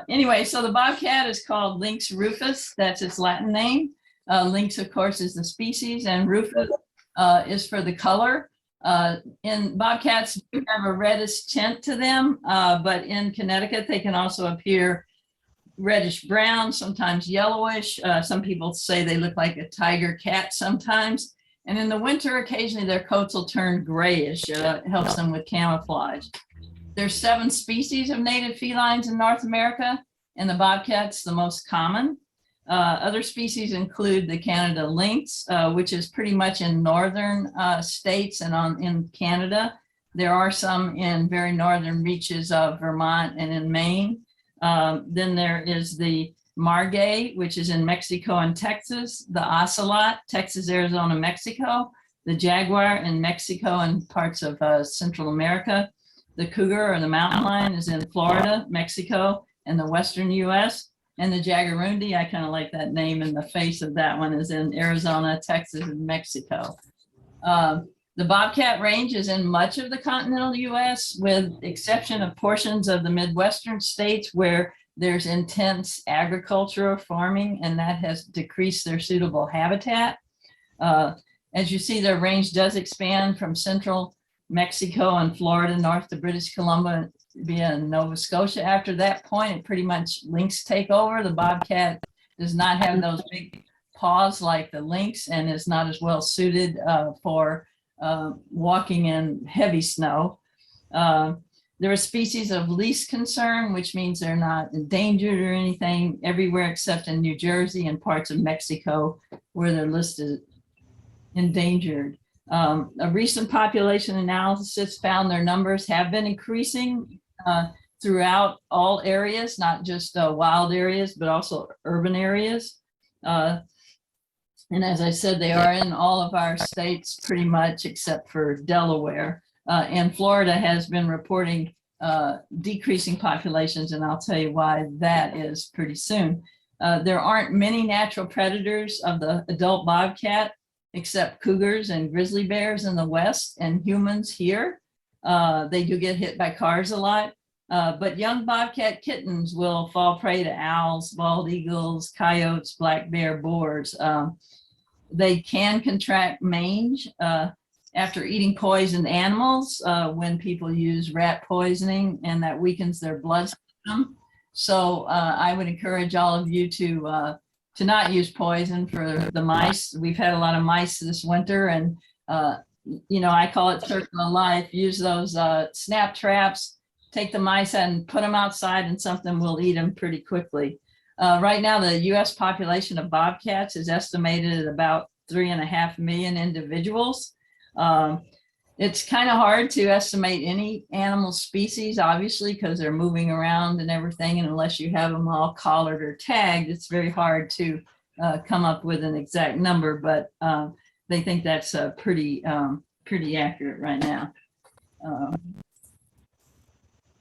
Anyway, so the bobcat is called Lynx rufus. That's its Latin name. Lynx, of course, is the species, and rufus is for the color. And bobcats do have a reddish tint to them, but in Connecticut, they can also appear reddish brown, sometimes yellowish. Some people say they look like a tiger cat sometimes. And in the winter, occasionally their coats will turn grayish. It helps them with camouflage. There's 7 species of native felines in North America, and the bobcat's the most common. Other species include the Canada lynx, which is pretty much in northern states and in Canada. There are some in very northern reaches of Vermont and in Maine. Then there is the margay, which is in Mexico and Texas, the ocelot, Texas, Arizona, Mexico, the jaguar in Mexico and parts of Central America. The cougar or the mountain lion is in Florida, Mexico, and the western US. And the jaguarundi, I kind of like that name, and the face of that one is in Arizona, Texas, and Mexico. The bobcat range is in much of the continental US, with exception of portions of the Midwestern states where there's intense agricultural farming, and that has decreased their suitable habitat. As you see, their range does expand from central Mexico and Florida north to British Columbia via Nova Scotia. After that point, it pretty much lynx take over. The bobcat does not have those big paws like the lynx and is not as well suited for walking in heavy snow. They're a species of least concern, which means they're not endangered or anything everywhere except in New Jersey and parts of Mexico where they're listed endangered. A recent population analysis found their numbers have been increasing throughout all areas, not just wild areas, but also urban areas. And as I said, they are in all of our states pretty much except for Delaware. And Florida has been reporting decreasing populations, and I'll tell you why that is pretty soon. There aren't many natural predators of the adult bobcat, except cougars and grizzly bears in the West and humans here. They do get hit by cars a lot, but young bobcat kittens will fall prey to owls, bald eagles, coyotes, black bear, boars. They can contract mange after eating poisoned animals when people use rat poisoning, and that weakens their blood system. So I would encourage all of you to not use poison for the mice. We've had a lot of mice this winter, and you know, I call it circle of life. Use those snap traps, take the mice and put them outside, and something will eat them pretty quickly. Right now, the US population of bobcats is estimated at about 3.5 million individuals. It's kind of hard to estimate any animal species, obviously, because they're moving around and everything. And unless you have them all collared or tagged, it's very hard to come up with an exact number. But they think that's pretty accurate right now.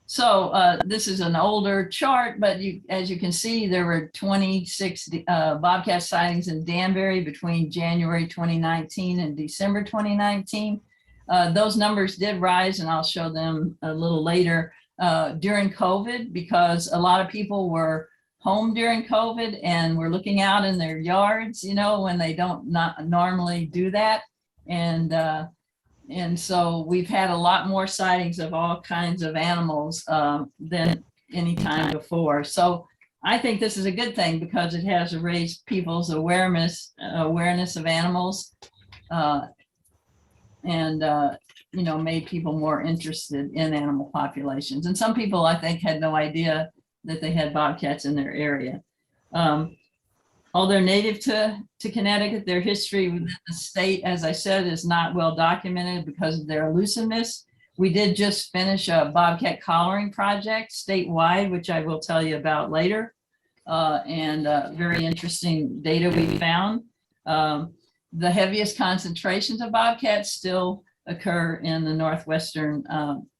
So this is an older chart, but as you can see, there were 26 bobcat sightings in Danbury between January 2019 and December 2019. Those numbers did rise, and I'll show them a little later, during COVID, because a lot of people were home during COVID and were looking out in their yards, you know, when they don't not normally do that. And so we've had a lot more sightings of all kinds of animals than any time before. So I think this is a good thing because it has raised people's awareness of animals and you know, made people more interested in animal populations. And some people, I think, had no idea that they had bobcats in their area. Although native to Connecticut, their history within the state, as I said, is not well documented because of their elusiveness. We did just finish a bobcat collaring project statewide, which I will tell you about later, and very interesting data we found. The heaviest concentrations of bobcats still occur in the northwestern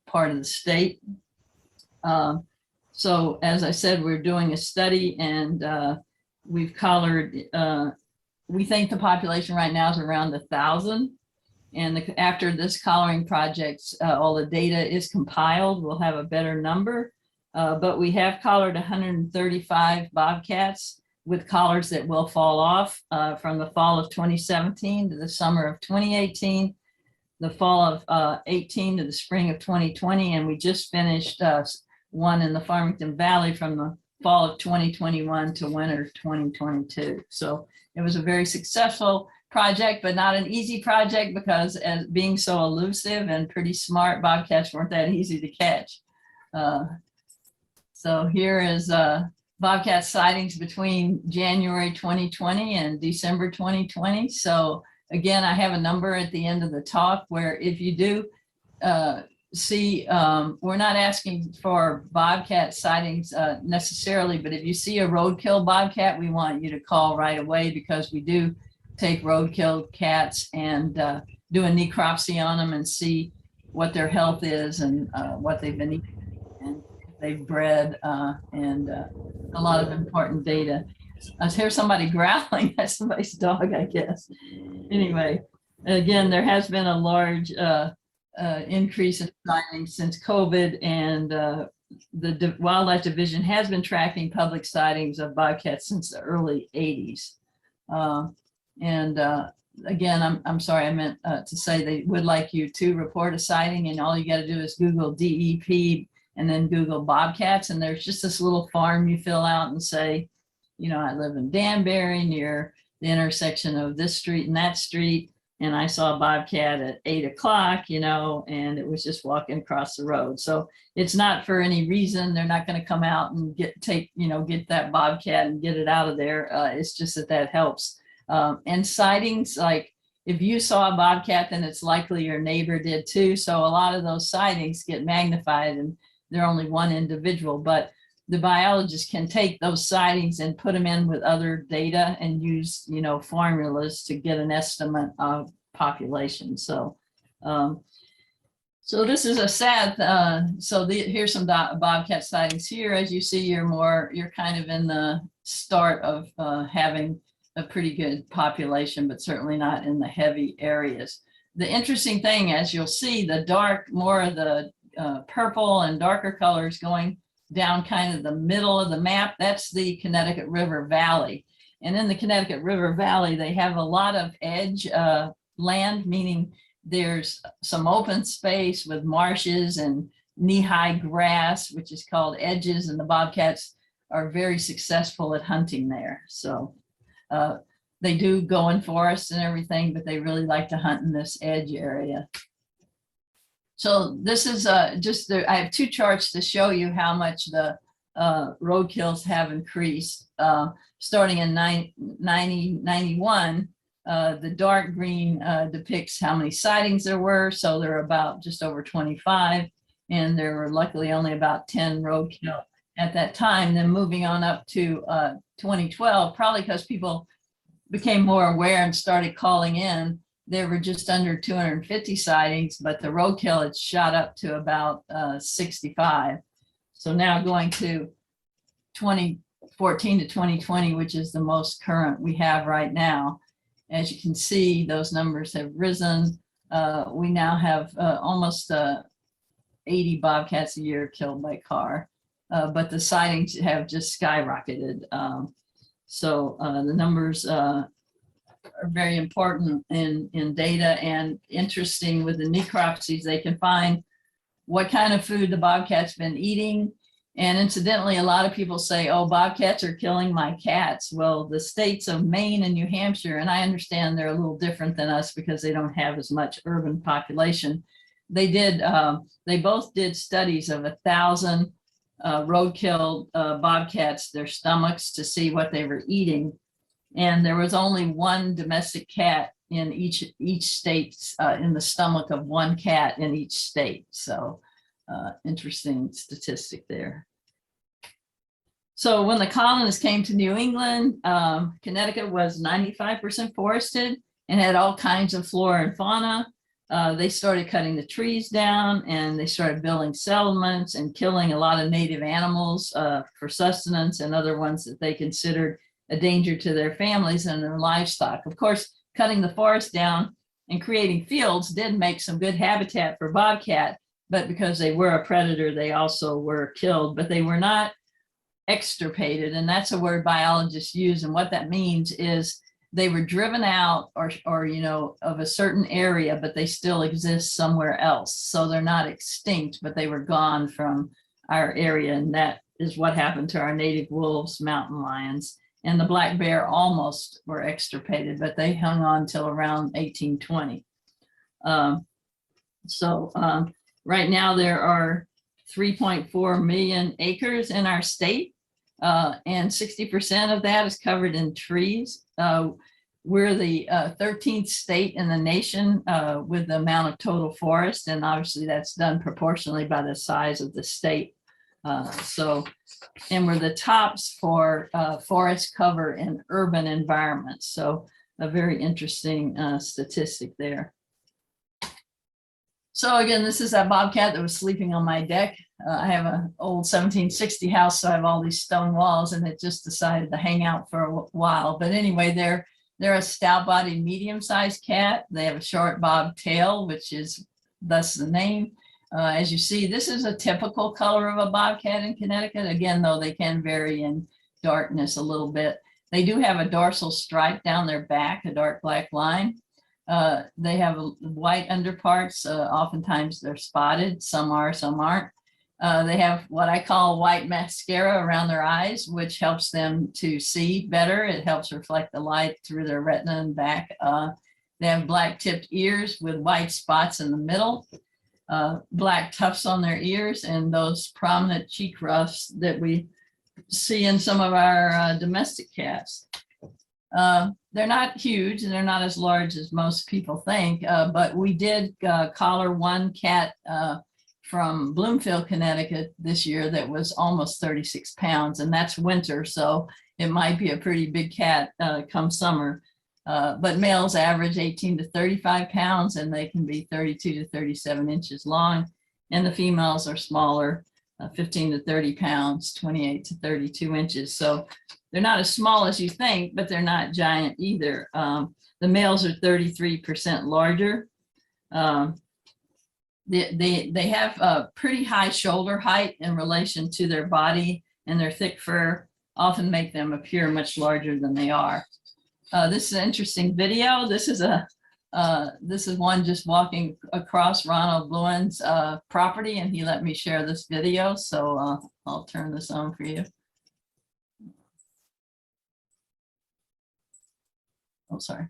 part of the state. So as I said, we're doing a study, and we've collared, we think the population right now is around 1,000. And after this collaring project, all the data is compiled, we'll have a better number. but we have collared 135 bobcats with collars that will fall off from the fall of 2017 to the summer of 2018, the fall of 18 to the spring of 2020, and we just finished one in the Farmington Valley from the fall of 2021 to winter 2022. So it was a very successful project, but not an easy project because as being so elusive and pretty smart, bobcats weren't that easy to catch. So here is bobcat sightings between January 2020 and December 2020. So again, I have a number at the end of the talk where if you do see, we're not asking for bobcat sightings necessarily, but if you see a roadkill bobcat, we want you to call right away because we do take roadkill cats and do a necropsy on them and see what their health is and what they've been eating and if they've bred and a lot of important data. I hear somebody growling. That's somebody's dog, I guess. Anyway, again, there has been a large increase in sightings since COVID, and the Wildlife Division has been tracking public sightings of bobcats since the early 80s. Again, I'm sorry, I meant to say they would like you to report a sighting, and all you got to do is Google DEP and then Google bobcats, and there's just this little form you fill out and say, you know, I live in Danbury near the intersection of this street and that street, and I saw a bobcat at 8 o'clock, you know, and it was just walking across the road. So it's not for any reason. They're not going to come out and get that bobcat and get it out of there. It's just that helps. And sightings, like if you saw a bobcat, then it's likely your neighbor did too. So a lot of those sightings get magnified and they're only one individual, but the biologist can take those sightings and put them in with other data and use, you know, formulas to get an estimate of population. So, so this is a sad, here's some bobcat sightings here. As you see, you're kind of in the start of having a pretty good population, but certainly not in the heavy areas. The interesting thing, as you'll see, more of the purple and darker colors going down kind of the middle of the map, that's the Connecticut River Valley. And in the Connecticut River Valley, they have a lot of edge land, meaning there's some open space with marshes and knee-high grass, which is called edges, and the bobcats are very successful at hunting there. So they do go in forests and everything, but they really like to hunt in this edge area. So this is I have two charts to show you how much the roadkills have increased. Starting in 91, the dark green depicts how many sightings there were. So there were about just over 25, and there were luckily only about 10 roadkill at that time. Then moving on up to 2012, probably because people became more aware and started calling in, there were just under 250 sightings, but the roadkill had shot up to about 65. So now going to 2014 to 2020, which is the most current we have right now. As you can see, those numbers have risen. We now have almost 80 bobcats a year killed by car, but the sightings have just skyrocketed. So the numbers are very important in data, and interesting with the necropsies. They can find what kind of food the bobcat's been eating. And incidentally, a lot of people say, oh, bobcats are killing my cats. Well, the states of Maine and New Hampshire, and I understand they're a little different than us because they don't have as much urban population. They both did studies of 1,000 roadkill bobcats, their stomachs, to see what they were eating. And there was only one domestic cat in each state, in the stomach of one cat in each state. So interesting statistic there. So when the colonists came to New England, Connecticut was 95% forested and had all kinds of flora and fauna. They started cutting the trees down, and they started building settlements and killing a lot of native animals for sustenance, and other ones that they considered a danger to their families and their livestock. Of course, cutting the forest down and creating fields did make some good habitat for bobcat, but because they were a predator, they also were killed, but they were not extirpated. And that's a word biologists use. And what that means is they were driven out or you know, of a certain area, but they still exist somewhere else. So they're not extinct, but they were gone from our area. And that is what happened to our native wolves, mountain lions, and the black bear almost were extirpated, but they hung on till around 1820. Right now there are 3.4 million acres in our state, and 60% of that is covered in trees. We're the 13th state in the nation with the amount of total forest, and obviously that's done proportionally by the size of the state. And we're the tops for forest cover in urban environments. So a very interesting statistic there. So again, this is that bobcat that was sleeping on my deck. I have an old 1760 house, so I have all these stone walls, and it just decided to hang out for a while. But anyway, they're a stout-bodied, medium-sized cat. They have a short bob tail, which is thus the name. As you see, this is a typical color of a bobcat in Connecticut. Again, though, they can vary in darkness a little bit. They do have a dorsal stripe down their back, a dark black line. They have white underparts. Oftentimes they're spotted. Some are, some aren't. They have what I call white mascara around their eyes, which helps them to see better. It helps reflect the light through their retina and back. They have black tipped ears with white spots in the middle, black tufts on their ears, and those prominent cheek ruffs that we see in some of our domestic cats. They're not huge and they're not as large as most people think, but we did collar one cat from Bloomfield, Connecticut this year that was almost 36 pounds, and that's winter, so it might be a pretty big cat come summer. But males average 18 to 35 pounds, and they can be 32 to 37 inches long, and the females are smaller, 15 to 30 pounds, 28 to 32 inches. So they're not as small as you think, but they're not giant either. The males are 33% larger. They have a pretty high shoulder height in relation to their body, and their thick fur often make them appear much larger than they are. This is an interesting video. This is one just walking across Ronald Lewin's property, and he let me share this video. So I'll turn this on for you. Oh, sorry.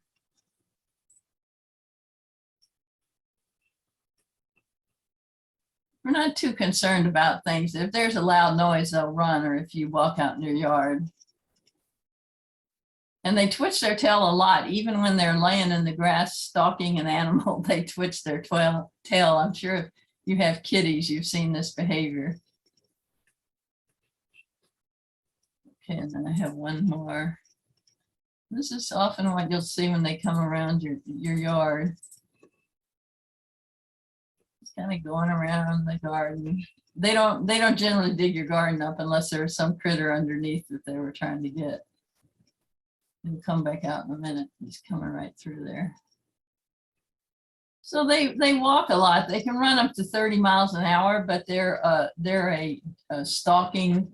We're not too concerned about things. If there's a loud noise, they'll run, or if you walk out in your yard. And they twitch their tail a lot, even when they're laying in the grass stalking an animal, they twitch their tail. I'm sure if you have kitties, you've seen this behavior. Okay, and then I have one more. This is often what you'll see when they come around your yard. It's kind of going around the garden. They don't generally dig your garden up unless there was some critter underneath that they were trying to get. He'll come back out in a minute. He's coming right through there. So they walk a lot. They can run up to 30 miles an hour, but they're a stalking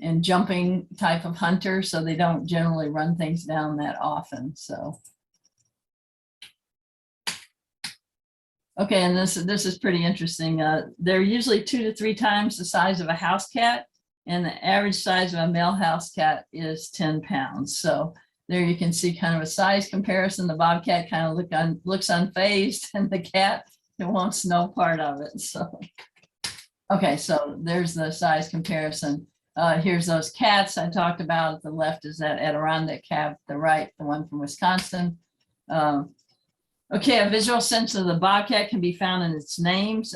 and jumping type of hunter, so they don't generally run things down that often. So, okay, and this is pretty interesting. They're usually 2 to 3 times the size of a house cat, and the average size of a male house cat is 10 pounds. So there you can see kind of a size comparison. The bobcat kind of looks unfazed, and the cat, it wants no part of it. So, okay, so there's the size comparison. Here's those cats I talked about. The left is that Adirondack cat, the right, the one from Wisconsin. Okay, a visual sense of the bobcat can be found in its names.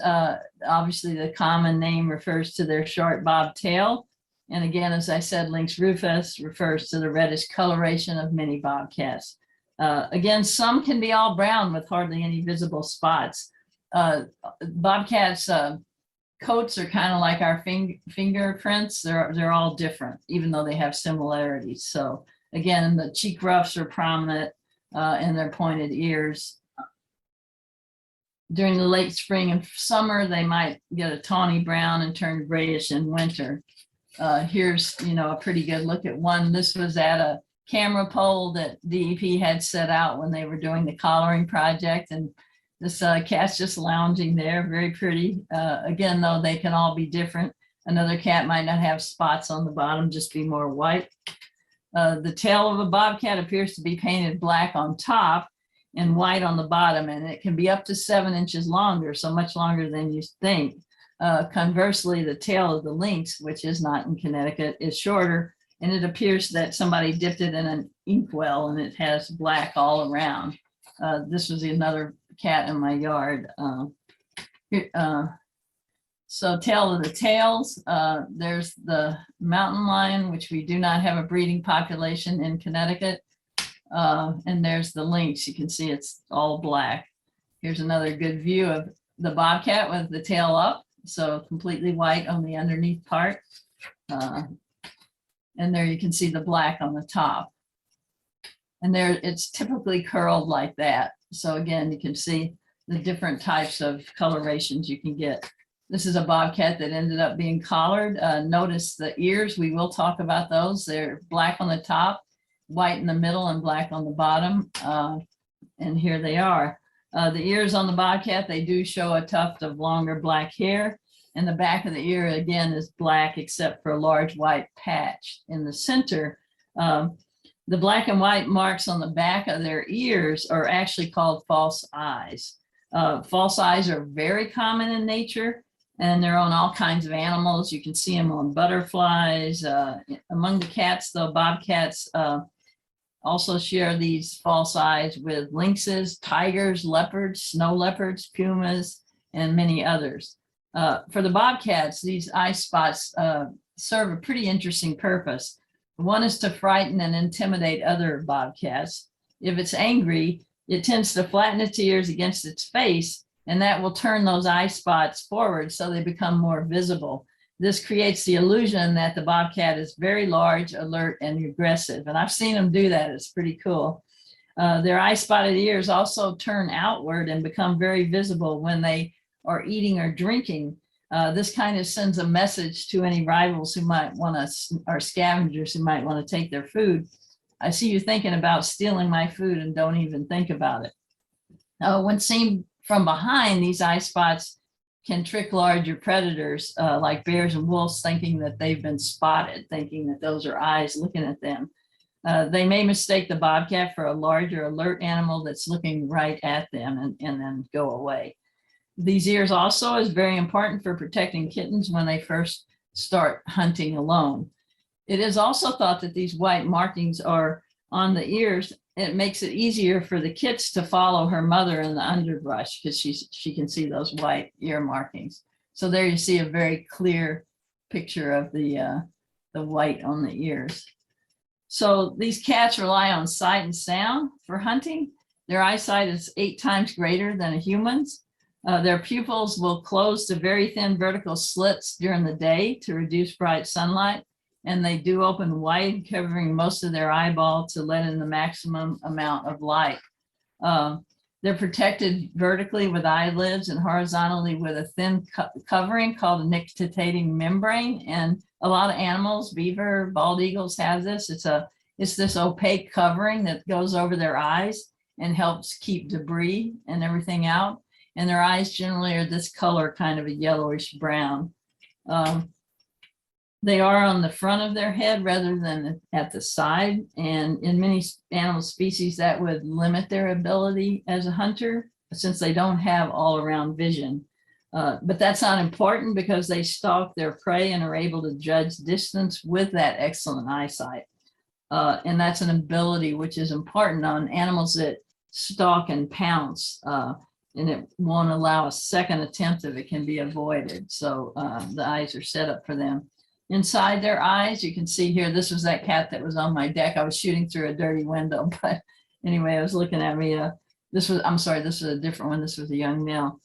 Obviously, the common name refers to their short bob tail. And again, as I said, Lynx rufus refers to the reddish coloration of many bobcats. Again, some can be all brown with hardly any visible spots. Bobcats' coats are kind of like our fingerprints. They're all different, even though they have similarities. So again, the cheek ruffs are prominent and their pointed ears. During the late spring and summer, they might get a tawny brown and turn grayish in winter. Here's, a pretty good look at one. This was at a camera pole that DEP had set out when they were doing the collaring project. And this cat's just lounging there, very pretty. Again, though, they can all be different. Another cat might not have spots on the bottom, just be more white. The tail of a bobcat appears to be painted black on top and white on the bottom, and it can be up to 7 inches longer, so much longer than you think. Conversely, the tail of the lynx, which is not in Connecticut, is shorter, and it appears that somebody dipped it in an inkwell and it has black all around. This was another cat in my yard. So tail of the tails, there's the mountain lion, which we do not have a breeding population in Connecticut. And there's the lynx. You can see it's all black. Here's another good view of the bobcat with the tail up, so completely white on the underneath part. And there you can see the black on the top. And there it's typically curled like that. So again, you can see the different types of colorations you can get. This is a bobcat that ended up being collared. Notice the ears. We will talk about those. They're black on the top, white in the middle, and black on the bottom. And here they are. The ears on the bobcat, they do show a tuft of longer black hair. And the back of the ear, again, is black except for a large white patch in the center. The black and white marks on the back of their ears are actually called false eyes. False eyes are very common in nature, and they're on all kinds of animals. You can see them on butterflies. Among the cats, though, bobcats also share these false eyes with lynxes, tigers, leopards, snow leopards, pumas, and many others. For the bobcats, these eye spots serve a pretty interesting purpose. One is to frighten and intimidate other bobcats. If it's angry, it tends to flatten its ears against its face, and that will turn those eye spots forward so they become more visible. This creates the illusion that the bobcat is very large, alert, and aggressive. And I've seen them do that. It's pretty cool. Their eye spotted ears also turn outward and become very visible when they are eating or drinking. This kind of sends a message to any rivals who might want to, or scavengers who might want to take their food. I see you thinking about stealing my food and don't even think about it. When seen from behind, these eye spots can trick larger predators like bears and wolves, thinking that they've been spotted, thinking that those are eyes looking at them. They may mistake the bobcat for a larger alert animal that's looking right at them and then go away. These ears also is very important for protecting kittens when they first start hunting alone. It is also thought that these white markings are on the ears. It makes it easier for the kits to follow her mother in the underbrush because she can see those white ear markings. So there you see a very clear picture of the white on the ears. So these cats rely on sight and sound for hunting. Their eyesight is 8 times greater than a human's. Their pupils will close to very thin vertical slits during the day to reduce bright sunlight. And they do open wide, covering most of their eyeball to let in the maximum amount of light. They're protected vertically with eyelids and horizontally with a thin covering called a nictitating membrane. And a lot of animals, beaver, bald eagles have this. It's this opaque covering that goes over their eyes and helps keep debris and everything out. And their eyes generally are this color, kind of a yellowish brown. They are on the front of their head rather than at the side. And in many animal species, that would limit their ability as a hunter since they don't have all around vision. But that's not important because they stalk their prey and are able to judge distance with that excellent eyesight. And that's an ability which is important on animals that stalk and pounce. And it won't allow a second attempt if it can be avoided. So the eyes are set up for them. Inside their eyes, you can see here, this was that cat that was on my deck. I was shooting through a dirty window, but anyway, I was looking at me. This was a different one. This was a young male.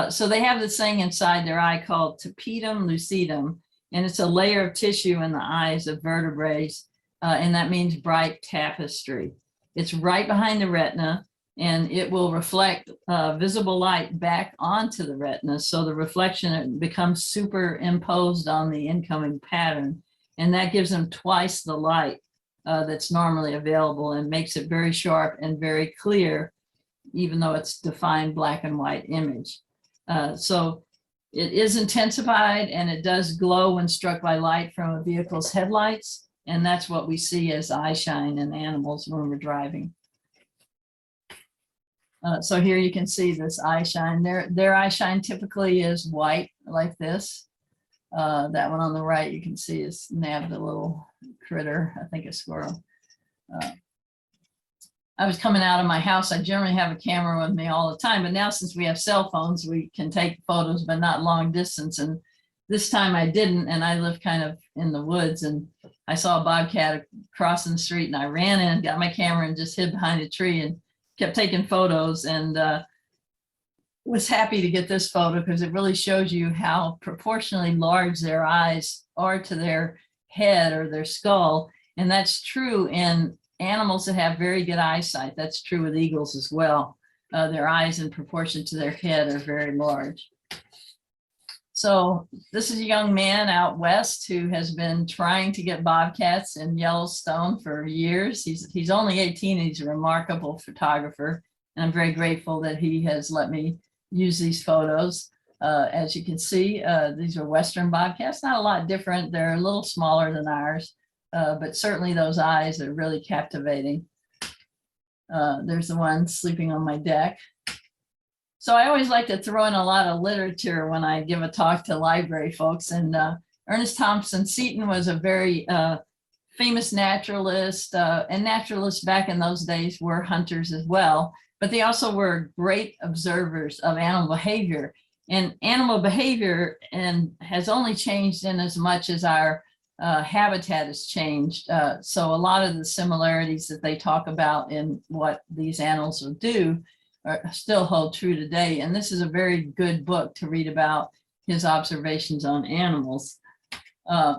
So they have this thing inside their eye called tapetum lucidum, and it's a layer of tissue in the eyes of vertebrates, and that means bright tapestry. It's right behind the retina. and it will reflect visible light back onto the retina. So the reflection becomes superimposed on the incoming pattern, and that gives them twice the light that's normally available and makes it very sharp and very clear, even though it's defined black and white image. So it is intensified and it does glow when struck by light from a vehicle's headlights. And that's what we see as eye shine in animals when we're driving. So here you can see this eye shine. Their eye shine typically is white like this. That one on the right you can see is nabbed a little critter, I think a squirrel. I was coming out of my house. I generally have a camera with me all the time, but now since we have cell phones, we can take photos, but not long distance. And this time I didn't, and I live kind of in the woods, and I saw a bobcat crossing the street, and I ran in, got my camera, and just hid behind a tree and kept taking photos, and was happy to get this photo because it really shows you how proportionally large their eyes are to their head or their skull. And that's true in animals that have very good eyesight. That's true with eagles as well. Their eyes in proportion to their head are very large. So this is a young man out west who has been trying to get bobcats in Yellowstone for years. He's only 18 and he's a remarkable photographer. And I'm very grateful that he has let me use these photos. As you can see, these are Western bobcats, not a lot different. They're a little smaller than ours. But certainly those eyes are really captivating. There's the one sleeping on my deck. So I always like to throw in a lot of literature when I give a talk to library folks. And Ernest Thompson Seton was a very famous naturalist, and naturalists back in those days were hunters as well. But they also were great observers of animal behavior. And animal behavior has only changed in as much as our habitat has changed. So a lot of the similarities that they talk about in what these animals will do still hold true today. And this is a very good book to read about his observations on animals.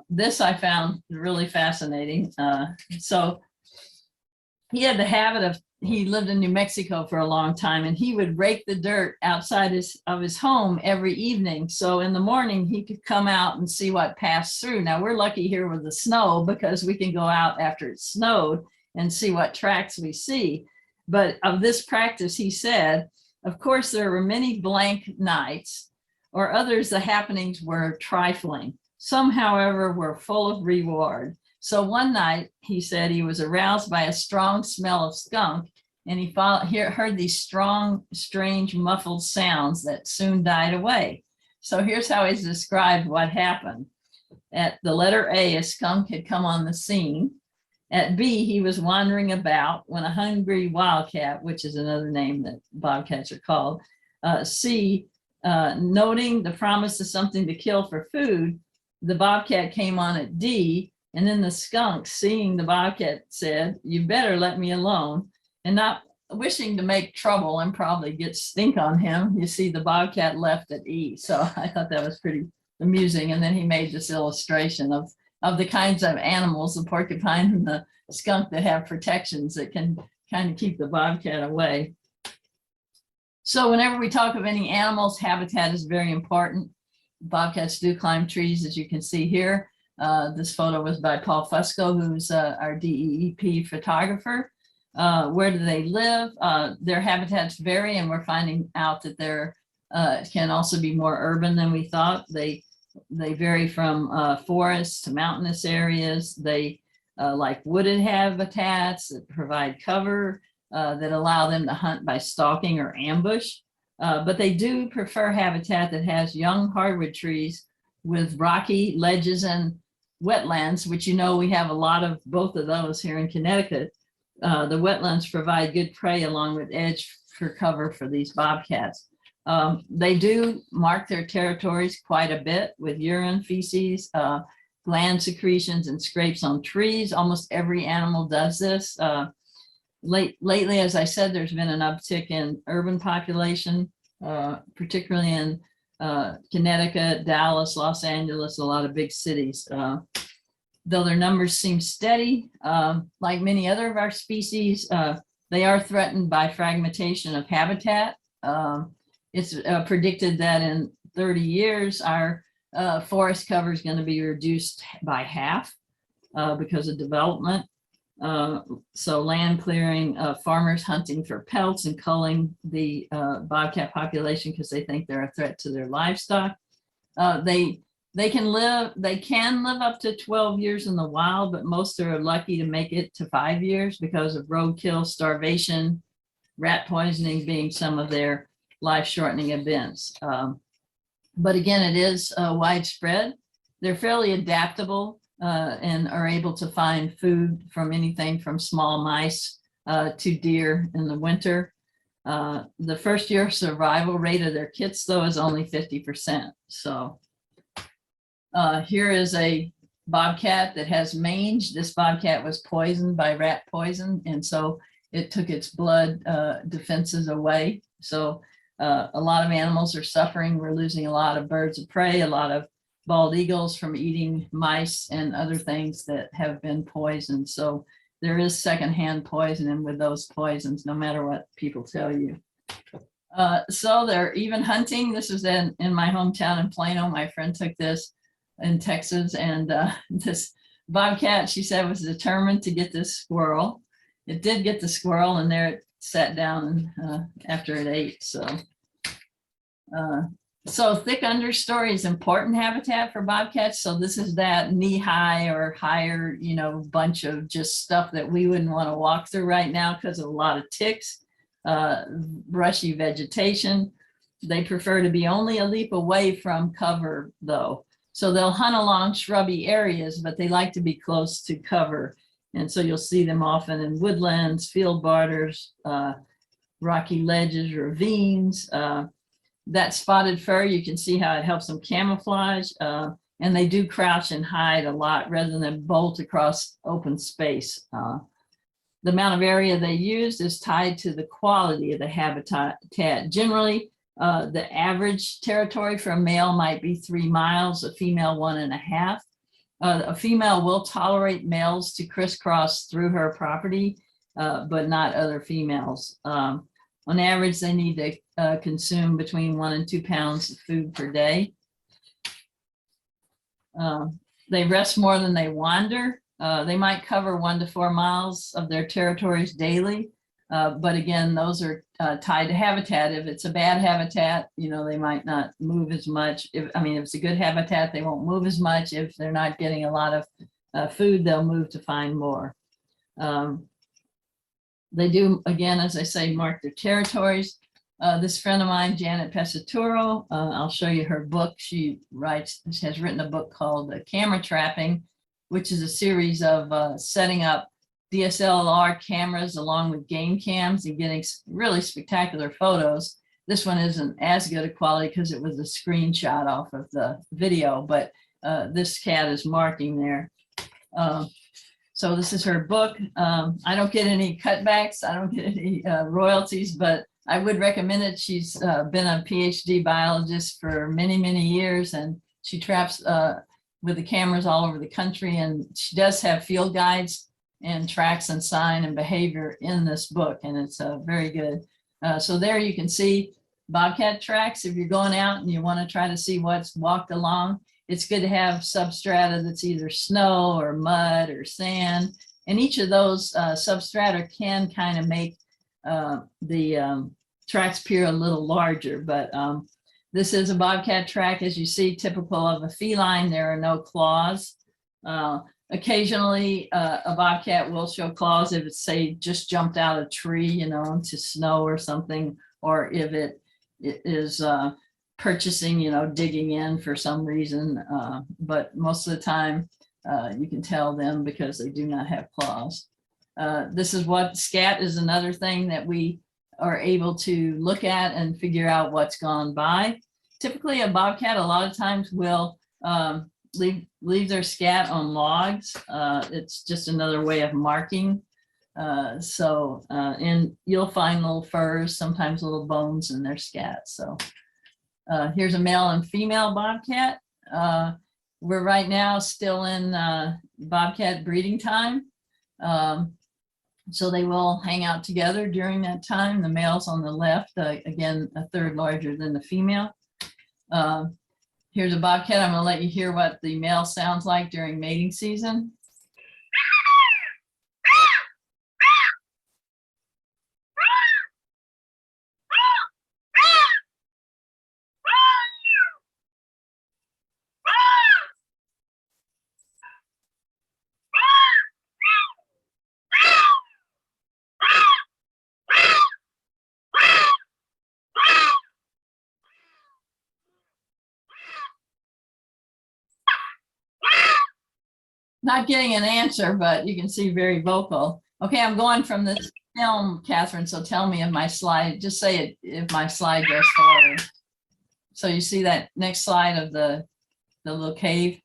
This I found really fascinating. So he had the habit of, he lived in New Mexico for a long time, and he would rake the dirt outside of his home every evening. So in the morning, he could come out and see what passed through. Now we're lucky here with the snow because we can go out after it snowed and see what tracks we see. But of this practice, he said, of course, there were many blank nights, or others the happenings were trifling. Some, however, were full of reward. So one night, he said, he was aroused by a strong smell of skunk, and he heard these strong, strange, muffled sounds that soon died away. So here's how he's described what happened. At the letter A, a skunk had come on the scene. At B, he was wandering about when a hungry wildcat, which is another name that bobcats are called, C, noting the promise of something to kill for food, the bobcat came on at D. And then the skunk, seeing the bobcat, said, "You better let me alone." And not wishing to make trouble and probably get stink on him, you see the bobcat left at E. So I thought that was pretty amusing. And then he made this illustration of the kinds of animals, the porcupine and the skunk, that have protections that can kind of keep the bobcat away. So whenever we talk of any animals, habitat is very important. Bobcats do climb trees, as you can see here. This photo was by Paul Fusco, who's our DEEP photographer. Where do they live? Their habitats vary, and we're finding out that they're can also be more urban than we thought. They vary from forests to mountainous areas. They like wooded habitats that provide cover, that allow them to hunt by stalking or ambush. But they do prefer habitat that has young hardwood trees with rocky ledges and wetlands, which you know we have a lot of both of those here in Connecticut. The wetlands provide good prey along with edge for cover for these bobcats. They do mark their territories quite a bit with urine, feces, gland secretions, and scrapes on trees. Almost every animal does this. Lately, as I said, there's been an uptick in urban population, particularly in Connecticut, Dallas, Los Angeles, a lot of big cities. Though their numbers seem steady, like many other of our species, They are threatened by fragmentation of habitat. It's predicted that in 30 years, our forest cover is going to be reduced by half because of development. So land clearing, farmers hunting for pelts and culling the bobcat population because they think they're a threat to their livestock. They can live up to 12 years in the wild, but most are lucky to make it to 5 years because of roadkill, starvation, rat poisoning being some of their life-shortening events. But again, it is widespread. They're fairly adaptable and are able to find food from anything from small mice to deer in the winter. The first year survival rate of their kits, though, is only 50%. So here is a bobcat that has mange. This bobcat was poisoned by rat poison, and so it took its blood defenses away. So a lot of animals are suffering. We're losing a lot of birds of prey, a lot of bald eagles from eating mice and other things that have been poisoned. So there is secondhand poisoning with those poisons, no matter what people tell you. So they're even hunting. This is in my hometown in Plano. My friend took this in Texas, and this bobcat, she said, was determined to get this squirrel. It did get the squirrel, and there it sat down after it ate. So thick understory is important habitat for bobcats. So this is that knee-high or higher, bunch of just stuff that we wouldn't want to walk through right now because of a lot of ticks, brushy vegetation. They prefer to be only a leap away from cover, though. So they'll hunt along shrubby areas, but they like to be close to cover. And so you'll see them often in woodlands, field borders, rocky ledges, ravines. That spotted fur, you can see how it helps them camouflage, and they do crouch and hide a lot rather than bolt across open space. The amount of area they use is tied to the quality of the habitat. Generally, the average territory for a male might be 3 miles, a female 1.5. A female will tolerate males to crisscross through her property, but not other females. On average, they need to consume between 1 and 2 pounds of food per day. They rest more than they wander. They might cover 1 to 4 miles of their territories daily. But again, those are tied to habitat. If it's a bad habitat, they might not move as much. If it's a good habitat, they won't move as much. If they're not getting a lot of food, they'll move to find more. They do, again, as I say, mark their territories. This friend of mine, Janet Pesaturo, I'll show you her book. She has written a book called Camera Trapping, which is a series of setting up DSLR cameras along with game cams and getting really spectacular photos. This one isn't as good a quality because it was a screenshot off of the video, but this cat is marking there. So this is her book. I don't get any cutbacks. I don't get any royalties, but I would recommend it. She's been a PhD biologist for many, many years, and she traps with the cameras all over the country. And she does have field guides and tracks and sign and behavior in this book, and it's very good. So there you can see bobcat tracks. If you're going out and you want to try to see what's walked along, it's good to have substrata that's either snow or mud or sand. And each of those substrata can kind of make the tracks appear a little larger. But this is a bobcat track, as you see, typical of a feline. There are no claws. Occasionally, a bobcat will show claws if it's, say, just jumped out a tree, into snow or something, or if it is purchasing, digging in for some reason. But most of the time, you can tell them because they do not have claws. This is what scat is another thing that we are able to look at and figure out what's gone by. Typically, a bobcat a lot of times will leave their scat on logs. It's just another way of marking. And you'll find little furs, sometimes little bones in their scat. So here's a male and female bobcat. We're right now still in bobcat breeding time. So they will hang out together during that time. The male's on the left, again, a third larger than the female. Here's a bobcat. I'm going to let you hear what the male sounds like during mating season. Not getting an answer, but you can see very vocal. Okay, I'm going from this film, Catherine, so tell me if my slide, just say it if my slide goes forward. So you see that next slide of the little cave?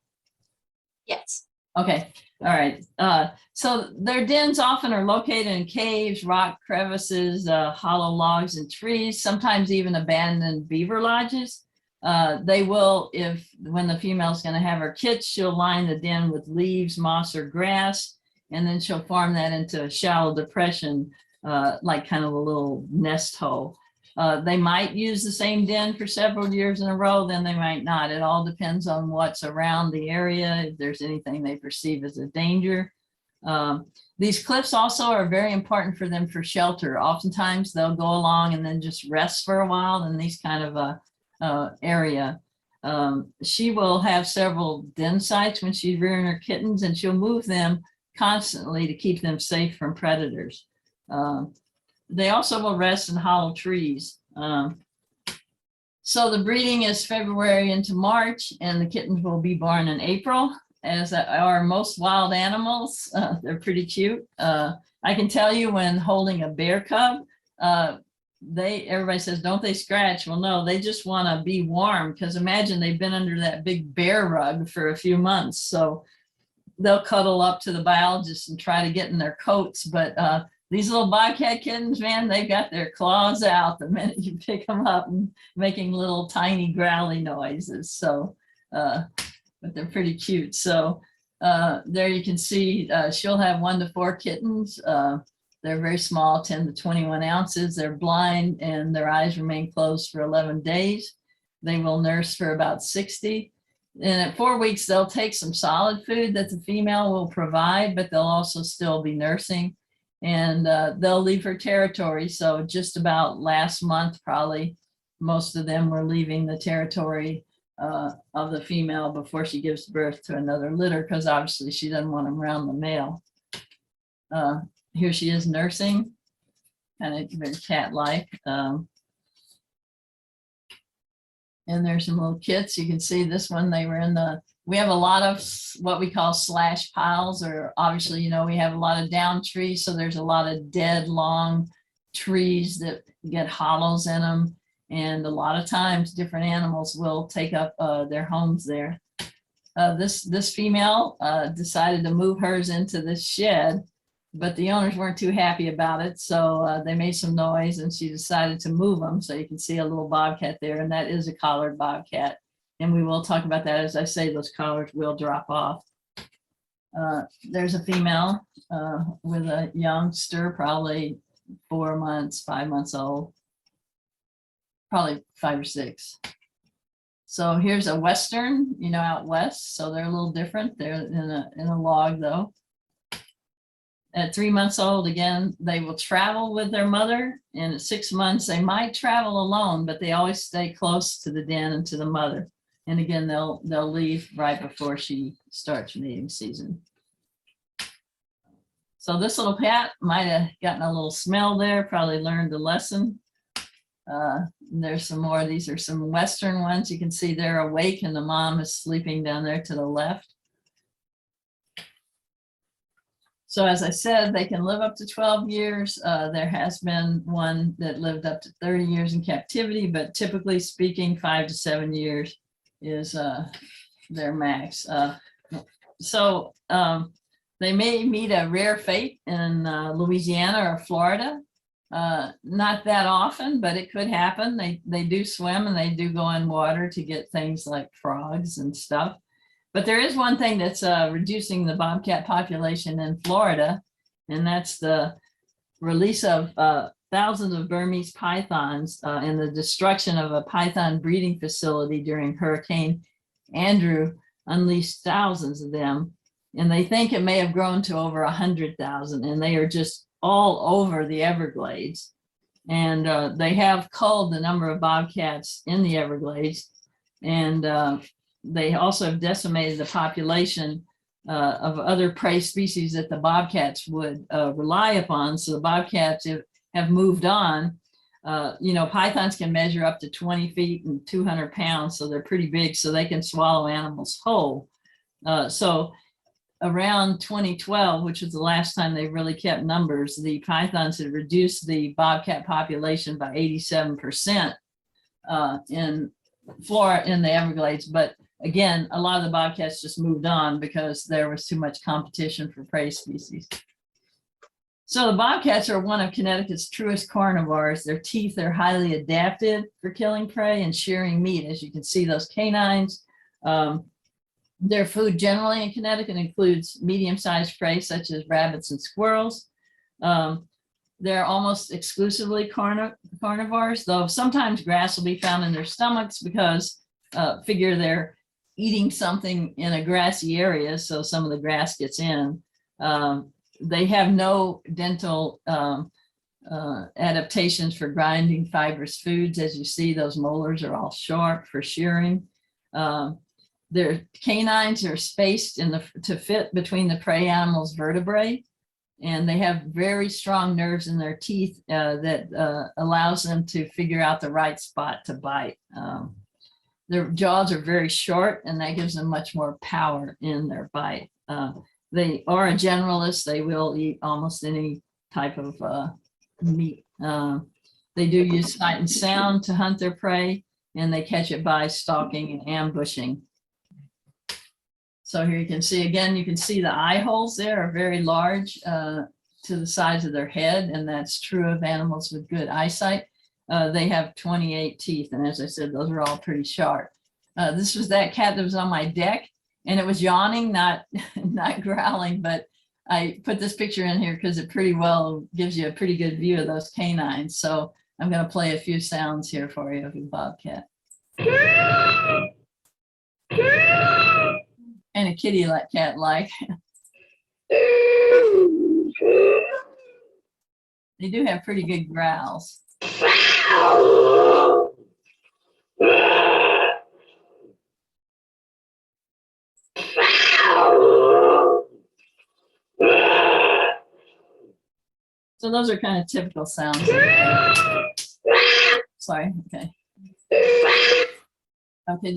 Yes. Okay, all right. So their dens often are located in caves, rock crevices, hollow logs and trees, sometimes even abandoned beaver lodges. They will, when the female's going to have her kits, she'll line the den with leaves, moss, or grass, and then she'll form that into a shallow depression, like kind of a little nest hole. They might use the same den for several years in a row, then they might not. It all depends on what's around the area, if there's anything they perceive as a danger. These cliffs also are very important for them for shelter. Oftentimes they'll go along and then just rest for a while in these kind of area. She will have several den sites when she's rearing her kittens, and she'll move them constantly to keep them safe from predators. They also will rest in hollow trees. So the breeding is February into March, and the kittens will be born in April, as are most wild animals. They're pretty cute. I can tell you when holding a bear cub, everybody says, don't they scratch? Well, no, they just want to be warm, because imagine they've been under that big bear rug for a few months. So they'll cuddle up to the biologist and try to get in their coats. But these little bobcat kittens, man, they've got their claws out the minute you pick them up and making little tiny growly noises. So, but they're pretty cute. So there you can see she'll have 1 to 4 kittens. They're very small, 10 to 21 ounces. They're blind and their eyes remain closed for 11 days. They will nurse for about 60. And at 4 weeks, they'll take some solid food that the female will provide, but they'll also still be nursing. And they'll leave her territory. So just about last month, probably most of them were leaving the territory of the female before she gives birth to another litter, because obviously she doesn't want them around the male. Here she is nursing, kind of very cat-like. And there's some little kits. You can see this one, they were in we have a lot of what we call slash piles, or obviously, you know, we have a lot of down trees. So there's a lot of dead, long trees that get hollows in them. And a lot of times different animals will take up their homes there. This female decided to move hers into this shed, but the owners weren't too happy about it. So they made some noise and she decided to move them. So you can see a little bobcat there, and that is a collared bobcat. And we will talk about that. As I say, those collars will drop off. There's a female with a youngster, probably 4 months, 5 months old, probably 5 or 6. So here's a Western, you know, out west. So they're a little different. They're in a log though. At 3 months old, again, they will travel with their mother. And at 6 months, they might travel alone, but they always stay close to the den and to the mother. And again, they'll leave right before she starts mating season. So this little cat might have gotten a little smell there, probably learned a lesson. There's some more. These are some Western ones. You can see they're awake and the mom is sleeping down there to the left. So as I said, they can live up to 12 years. There has been one that lived up to 30 years in captivity, but typically speaking, 5 to 7 years is their max. So they may meet a rare fate in Louisiana or Florida. Not that often, but it could happen. They do swim and they do go in water to get things like frogs and stuff. But there is one thing that's reducing the bobcat population in Florida, and that's the release of thousands of Burmese pythons and the destruction of a python breeding facility during Hurricane Andrew unleashed thousands of them. And they think it may have grown to over 100,000, and they are just all over the Everglades. And they have culled the number of bobcats in the Everglades. And they also have decimated the population of other prey species that the bobcats would rely upon. So the bobcats have moved on. Pythons can measure up to 20 feet and 200 pounds, so they're pretty big, so they can swallow animals whole. So around 2012, which was the last time they really kept numbers, the pythons had reduced the bobcat population by 87% in Florida, in the Everglades. But again, a lot of the bobcats just moved on because there was too much competition for prey species. So the bobcats are one of Connecticut's truest carnivores. Their teeth are highly adapted for killing prey and shearing meat. As you can see, those canines. Their food generally in Connecticut includes medium-sized prey such as rabbits and squirrels. They're almost exclusively carnivores, though sometimes grass will be found in their stomachs because figure they're eating something in a grassy area, so some of the grass gets in. They have no dental adaptations for grinding fibrous foods. As you see, those molars are all sharp for shearing. Their canines are spaced to fit between the prey animal's vertebrae, and they have very strong nerves in their teeth that allows them to figure out the right spot to bite. Their jaws are very short, and that gives them much more power in their bite. They are a generalist. They will eat almost any type of meat. They do use sight and sound to hunt their prey, and they catch it by stalking and ambushing. So here you can see, again, you can see the eye holes there are very large to the size of their head, and that's true of animals with good eyesight. They have 28 teeth, and as I said, those are all pretty sharp. This was that cat that was on my deck, and it was yawning, not growling, but I put this picture in here because it pretty well gives you a pretty good view of those canines. So I'm going to play a few sounds here for you of a bobcat. And a kitty cat like. They do have pretty good growls. So those are kind of typical sounds. Sorry, okay. Okay,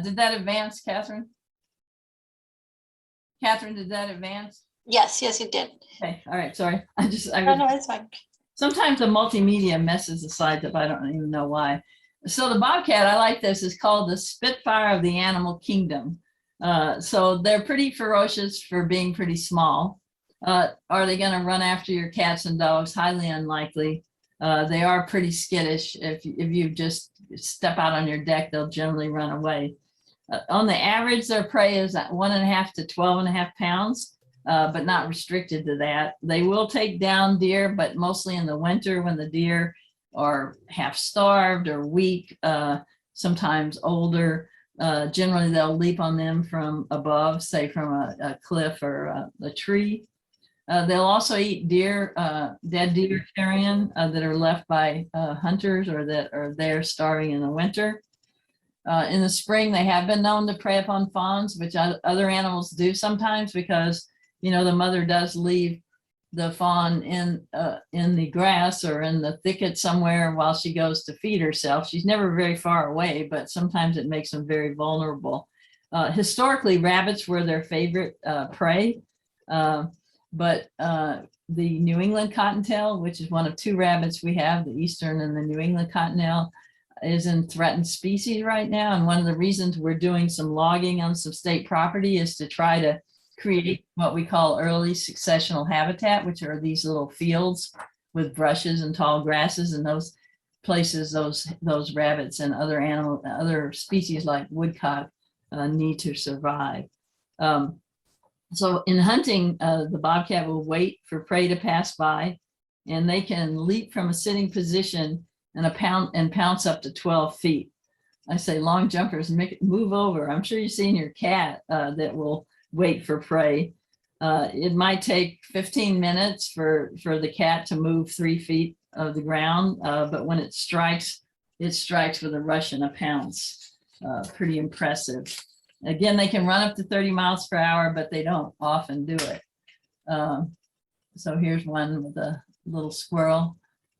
did that advance, Catherine? Catherine, did that advance? Yes, it did. Okay, all right, sorry. No, it's fine. Sometimes the multimedia messes the slides up. I don't even know why. So the bobcat, I like this, is called the Spitfire of the animal kingdom. So they're pretty ferocious for being pretty small. Are they going to run after your cats and dogs? Highly unlikely. They are pretty skittish. If you just step out on your deck, they'll generally run away. On the average, their prey is at 1.5 to 12.5 pounds, but not restricted to that. They will take down deer, but mostly in the winter when the deer are half starved or weak, sometimes older. Generally, they'll leap on them from above, say from a cliff or a tree. They'll also eat deer, dead deer carrion that are left by hunters or that are there starving in the winter. In the spring, they have been known to prey upon fawns, which other animals do sometimes because, the mother does leave the fawn in the grass or in the thicket somewhere while she goes to feed herself. She's never very far away, but sometimes it makes them very vulnerable. Historically, rabbits were their favorite prey. But the New England cottontail, which is one of two rabbits we have, the eastern and the New England cottontail, is in threatened species right now. And one of the reasons we're doing some logging on some state property is to try to create what we call early successional habitat, which are these little fields with brushes and tall grasses, and those places those rabbits and other species like woodcock need to survive. So in hunting, the bobcat will wait for prey to pass by. and they can leap from a sitting position and pounce up to 12 feet. I say long jumpers, move over. I'm sure you've seen your cat that will wait for prey. It might take 15 minutes for the cat to move 3 feet of the ground, but when it strikes with a rush and a pounce. Pretty impressive. Again, they can run up to 30 miles per hour, but they don't often do it. So here's one with a little squirrel.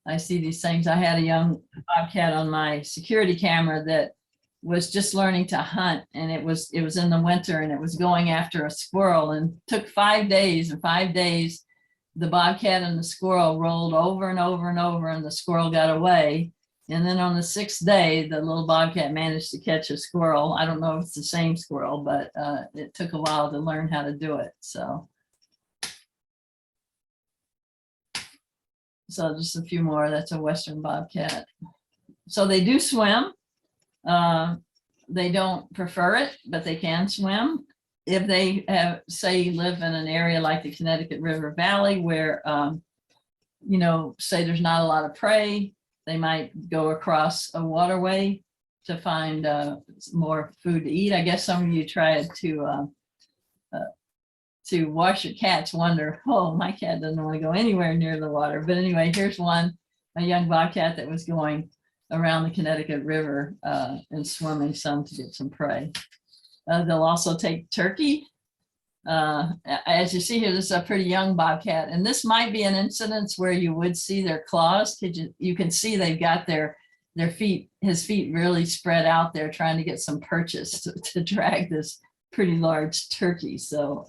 I see these things. I had a young bobcat on my security camera that was just learning to hunt, and it was in the winter, and it was going after a squirrel, and took 5 days. In 5 days, the bobcat and the squirrel rolled over and over and over, and the squirrel got away. And then on the 6th day, the little bobcat managed to catch a squirrel. I don't know if it's the same squirrel, but it took a while to learn how to do it. So just a few more. That's a Western bobcat. So they do swim. They don't prefer it, but they can swim. If they say live in an area like the Connecticut River Valley where, say there's not a lot of prey, they might go across a waterway to find more food to eat. I guess some of you tried to wash your cats, wonder, oh, my cat doesn't want to go anywhere near the water. But anyway, here's one, a young bobcat that was going around the Connecticut River and swimming some to get some prey. They'll also take turkey. As you see here, this is a pretty young bobcat, and this might be an incidence where you would see their claws. You can see they've got their feet, his feet really spread out there trying to get some purchase to drag this pretty large turkey. So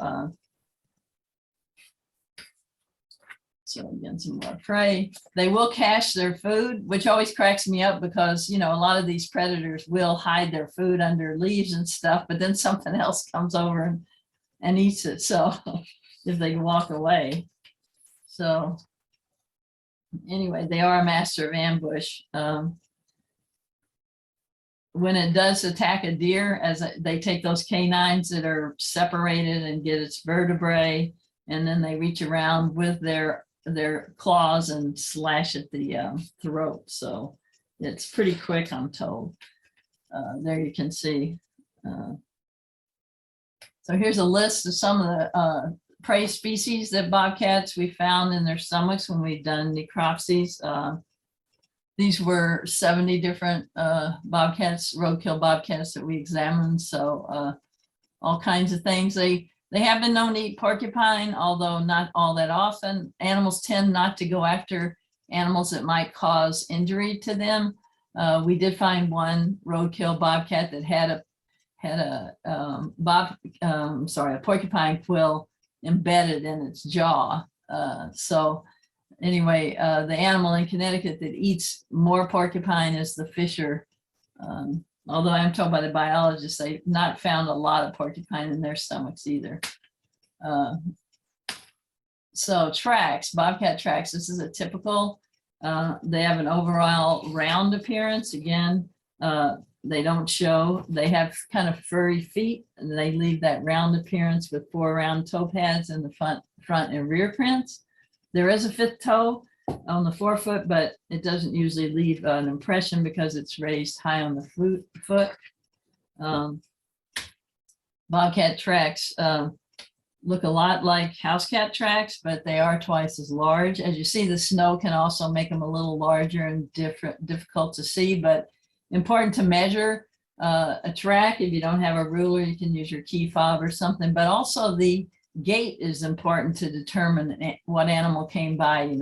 again, some more prey. They will cache their food, which always cracks me up because, a lot of these predators will hide their food under leaves and stuff, but then something else comes over and eats it. So if they walk away. So anyway, they are a master of ambush. When it does attack a deer, they take those canines that are separated and get its vertebrae, and then they reach around with their claws and slash at the throat. So it's pretty quick, I'm told. There you can see. So here's a list of some of the prey species that bobcats we found in their stomachs when we've done necropsies. These were 70 different bobcats, roadkill bobcats that we examined. So all kinds of things. They have been known to eat porcupine, although not all that often. Animals tend not to go after animals that might cause injury to them. We did find one roadkill bobcat that had a porcupine quill embedded in its jaw. So anyway, the animal in Connecticut that eats more porcupine is the fisher. Although I'm told by the biologists they've not found a lot of porcupine in their stomachs either. So tracks, bobcat tracks, this is a typical, they have an overall round appearance. Again, they don't show, they have kind of furry feet, and they leave that round appearance with 4 round toe pads in the front and rear prints. There is a 5th toe on the forefoot, but it doesn't usually leave an impression because it's raised high on the foot. Bobcat tracks look a lot like house cat tracks, but they are twice as large. As you see, the snow can also make them a little larger and difficult to see, but important to measure a track. If you don't have a ruler, you can use your key fob or something, but also the gait is important to determine what animal came by.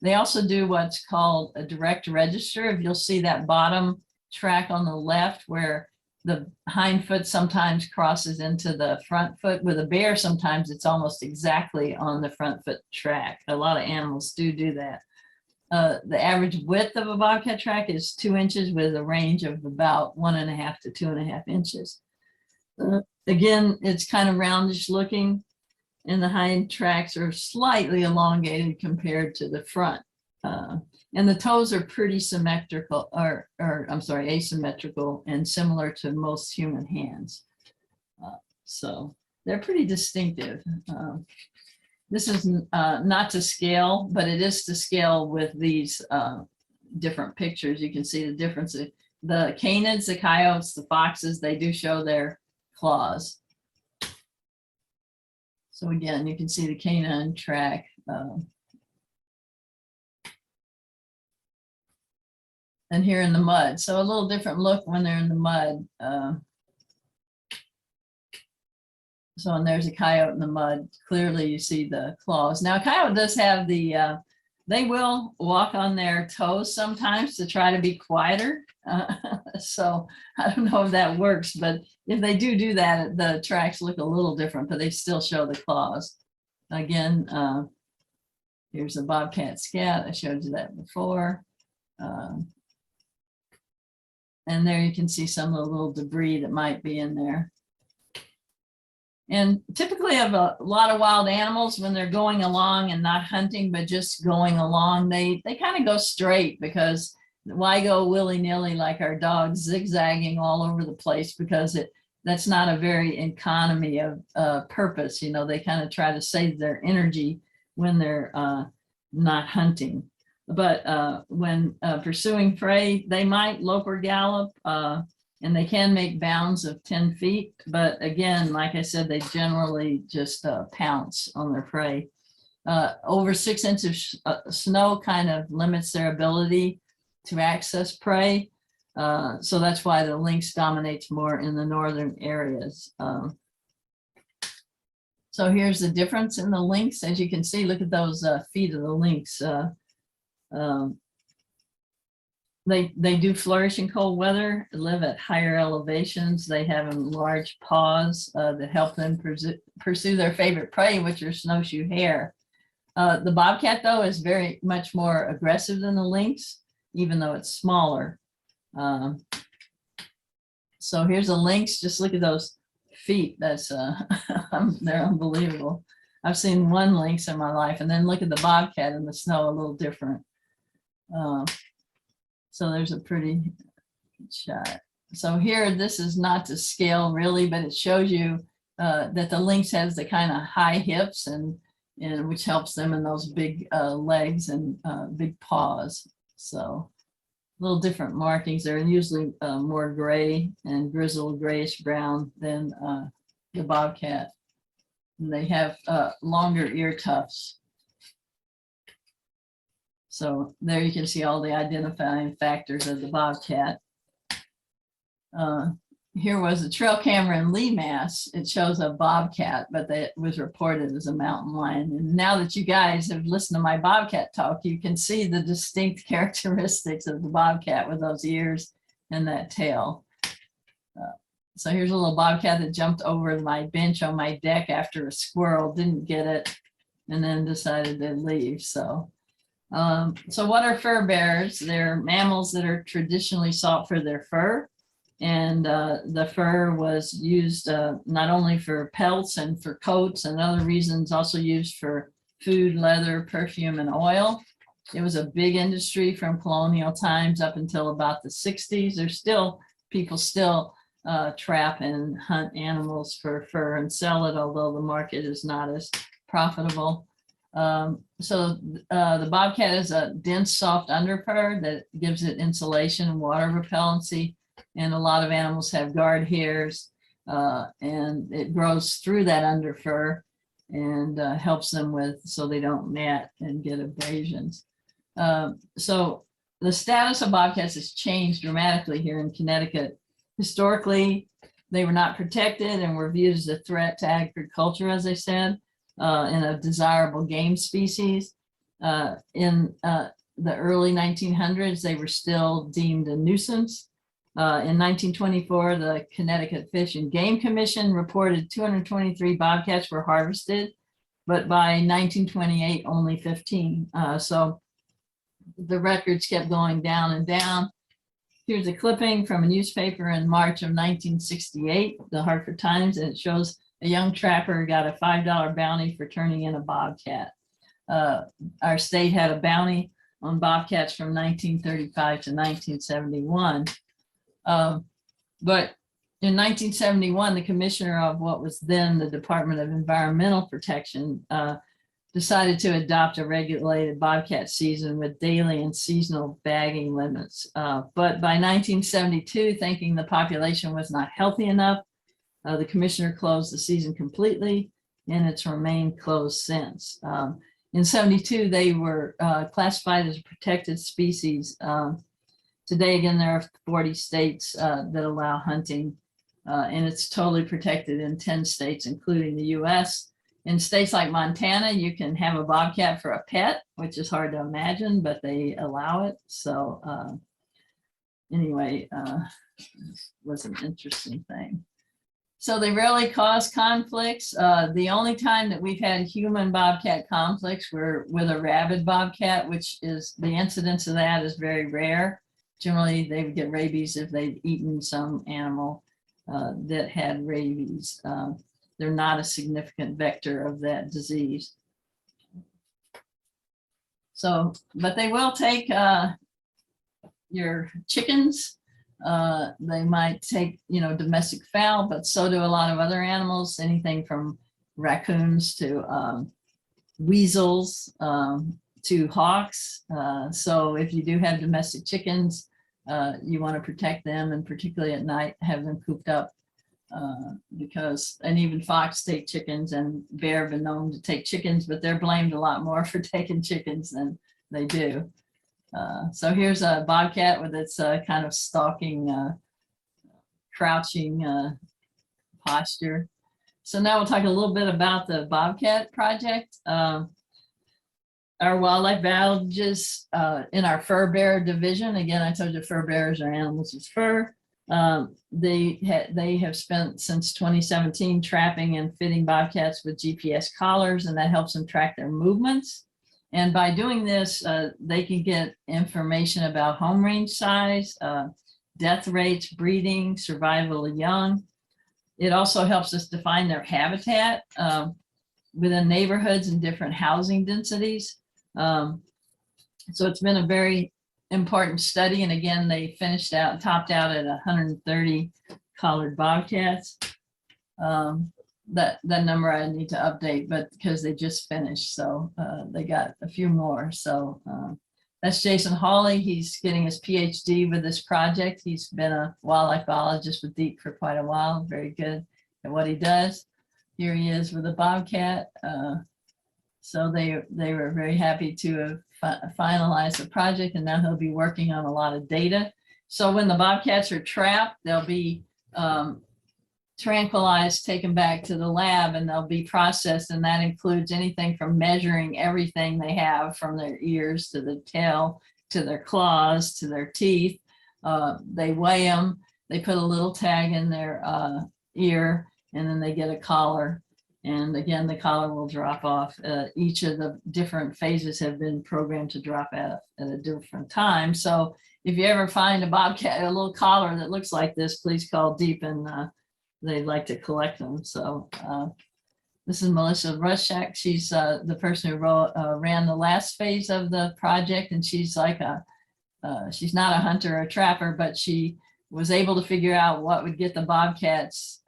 They also do what's called a direct register. If you'll see that bottom track on the left where the hind foot sometimes crosses into the front foot. With a bear, sometimes it's almost exactly on the front foot track. A lot of animals do that. The average width of a bobcat track is 2 inches with a range of about 1.5 to 2.5 inches. Again, it's kind of roundish looking, and the hind tracks are slightly elongated compared to the front. And the toes are pretty symmetrical, asymmetrical and similar to most human hands. So they're pretty distinctive. This is not to scale, but it is to scale with these different pictures. You can see the difference. The canids, the coyotes, the foxes, they do show their claws. So again, you can see the canine track. And here in the mud. So a little different look when they're in the mud. So, and there's a coyote in the mud. Clearly you see the claws. Now a coyote does have the, they will walk on their toes sometimes to try to be quieter. So I don't know if that works, but if they do that, the tracks look a little different, but they still show the claws. Again, here's a bobcat scat. I showed you that before. And there you can see some of the little debris that might be in there. And typically of a lot of wild animals, when they're going along and not hunting, but just going along, they kind of go straight, because why go willy-nilly like our dogs zigzagging all over the place, because that's not a very economy of purpose. You know, they kind of try to save their energy when they're not hunting. But when pursuing prey, they might lope or gallop, and they can make bounds of 10 feet. But again, like I said, they generally just pounce on their prey. Over 6 inches of snow kind of limits their ability to access prey. So that's why the lynx dominates more in the northern areas. So here's the difference in the lynx. As you can see, look at those feet of the lynx. They do flourish in cold weather, live at higher elevations. They have large paws that help them pursue their favorite prey, which are snowshoe hare. The bobcat, though, is very much more aggressive than the lynx, even though it's smaller. So here's a lynx. Just look at those feet. That's they're unbelievable. I've seen one lynx in my life, and then look at the bobcat in the snow, a little different. So there's a pretty shot. So here, this is not to scale really, but it shows you that the lynx has the kind of high hips, and which helps them in those big legs and big paws. So a little different markings. They're usually more gray and grizzled grayish brown than the bobcat. And they have longer ear tufts. So there you can see all the identifying factors of the bobcat. Here was a trail camera in Lee, Mass. It shows a bobcat, but that was reported as a mountain lion. And now that you guys have listened to my bobcat talk, you can see the distinct characteristics of the bobcat with those ears and that tail. So here's a little bobcat that jumped over my bench on my deck after a squirrel didn't get it and then decided to leave. So what are fur bearers? They're mammals that are traditionally sought for their fur. And the fur was used not only for pelts and for coats and other reasons, also used for food, leather, perfume, and oil. It was a big industry from colonial times up until about the 60s. There's still, people still trap and hunt animals for fur and sell it, although the market is not as profitable. So the bobcat is a dense, soft underfur that gives it insulation and water repellency. And a lot of animals have guard hairs, and it grows through that underfur and helps them with, so they don't mat and get abrasions. So the status of bobcats has changed dramatically here in Connecticut. Historically, they were not protected and were viewed as a threat to agriculture, as I said, and a desirable game species. In the early 1900s, they were still deemed a nuisance. In 1924, the Connecticut Fish and Game Commission reported 223 bobcats were harvested, but by 1928, only 15. So the records kept going down and down. Here's a clipping from a newspaper in March of 1968, the Hartford Times, and it shows a young trapper got a $5 bounty for turning in a bobcat. Our state had a bounty on bobcats from 1935 to 1971. But in 1971, the commissioner of what was then the Department of Environmental Protection decided to adopt a regulated bobcat season with daily and seasonal bagging limits. But by 1972, thinking the population was not healthy enough, the commissioner closed the season completely, and it's remained closed since. In 72, they were classified as a protected species. Today, again, there are 40 states that allow hunting, and it's totally protected in 10 states, including the US. In states like Montana, you can have a bobcat for a pet, which is hard to imagine, but they allow it. So anyway, was an interesting thing. So they rarely cause conflicts. The only time that we've had human bobcat conflicts were with a rabid bobcat, which is the incidence of that is very rare. Generally, they would get rabies if they've eaten some animal that had rabies. They're not a significant vector of that disease. So, but they will take your chickens. They might take, domestic fowl, but so do a lot of other animals, anything from raccoons to weasels to hawks. So if you do have domestic chickens, you want to protect them, and particularly at night, have them cooped up. And even fox take chickens, and bear have been known to take chickens, but they're blamed a lot more for taking chickens than they do. So here's a bobcat with its kind of stalking, crouching posture. So now we'll talk a little bit about the Bobcat project. Our wildlife biologists in our fur bearer division, again, I told you fur bearers are animals with fur. They have spent since 2017 trapping and fitting bobcats with GPS collars, and that helps them track their movements. And by doing this, they can get information about home range size, death rates, breeding, survival of young. It also helps us define their habitat within neighborhoods and different housing densities. So it's been a very important study. And again, they topped out at 130 collared bobcats. That number I need to update, but because they just finished, so they got a few more. So that's Jason Hawley. He's getting his PhD with this project. He's been a wildlife biologist with DEEP for quite a while, very good at what he does. Here he is with a bobcat. So they were very happy to have finalized the project, and now he'll be working on a lot of data. So when the bobcats are trapped, they'll be tranquilized, taken back to the lab, and they'll be processed, and that includes anything from measuring everything they have, from their ears to the tail to their claws to their teeth. They weigh them, they put a little tag in their ear, and then they get a collar, and again the collar will drop off. Each of the different phases have been programmed to drop at a different time. So if you ever find a bobcat, a little collar that looks like this, please call DEEP, and they'd like to collect them. So this is Melissa Rushak. She's the person who ran the last phase of the project, and she's like she's not a hunter or a trapper, but she was able to figure out what would get the bobcats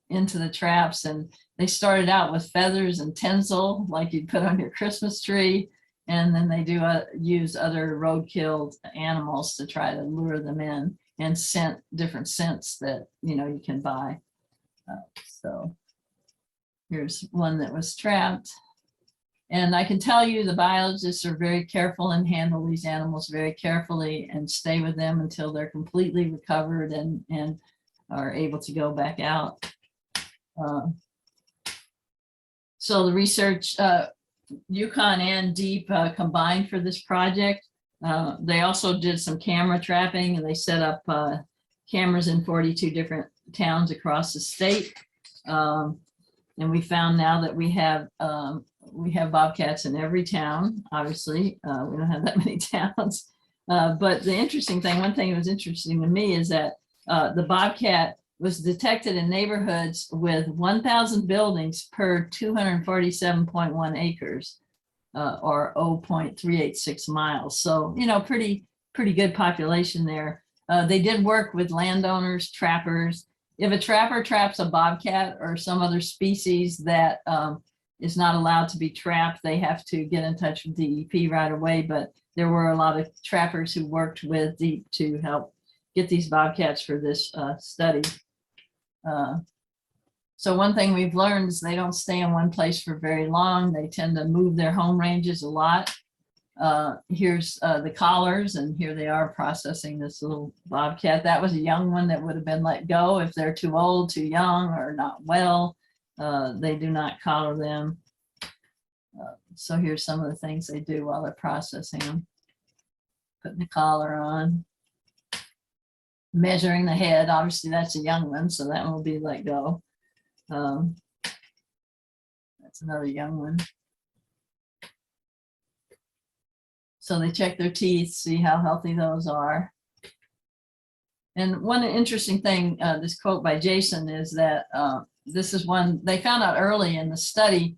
into the traps. And they started out with feathers and tinsel, like you'd put on your Christmas tree, and then they do use other roadkill animals to try to lure them in, and different scents that you can buy. So here's one that was trapped. And I can tell you the biologists are very careful and handle these animals very carefully and stay with them until they're completely recovered and are able to go back out. So the research, UConn and DEEP combined for this project. They also did some camera trapping, and they set up cameras in 42 different towns across the state. And we found now that we have bobcats in every town. Obviously, we don't have that many towns. But the interesting thing, one thing that was interesting to me, is that the bobcat was detected in neighborhoods with 1,000 buildings per 247.1 acres, or 0.386 miles. So, pretty good population there. They did work with landowners, trappers. If a trapper traps a bobcat or some other species that is not allowed to be trapped. They have to get in touch with DEP right away, but there were a lot of trappers who worked with DEP to help get these bobcats for this study. So one thing we've learned is they don't stay in one place for very long. They tend to move their home ranges a lot. Here's the collars, and here they are processing this little bobcat. That was a young one that would have been let go if they're too old, too young, or not well. They do not collar them. So here's some of the things they do while they're processing them. Putting the collar on. Measuring the head, obviously that's a young one, so that one will be let go. That's another young one. So they check their teeth, see how healthy those are. And one interesting thing, this quote by Jason is that this is one they found out early in the study.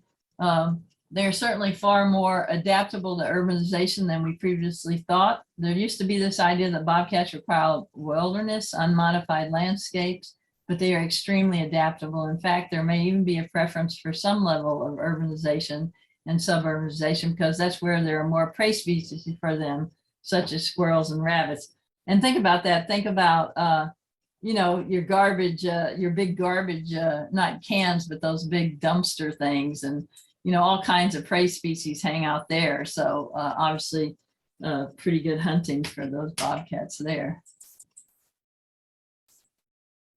They're certainly far more adaptable to urbanization than we previously thought. There used to be this idea that bobcats require wilderness, unmodified landscapes, but they are extremely adaptable. In fact, there may even be a preference for some level of urbanization and suburbanization because that's where there are more prey species for them, such as squirrels and rabbits. And think about that. Think about, you know, your garbage, your big garbage, not cans, but those big dumpster things. And, you know, all kinds of prey species hang out there. So obviously pretty good hunting for those bobcats there.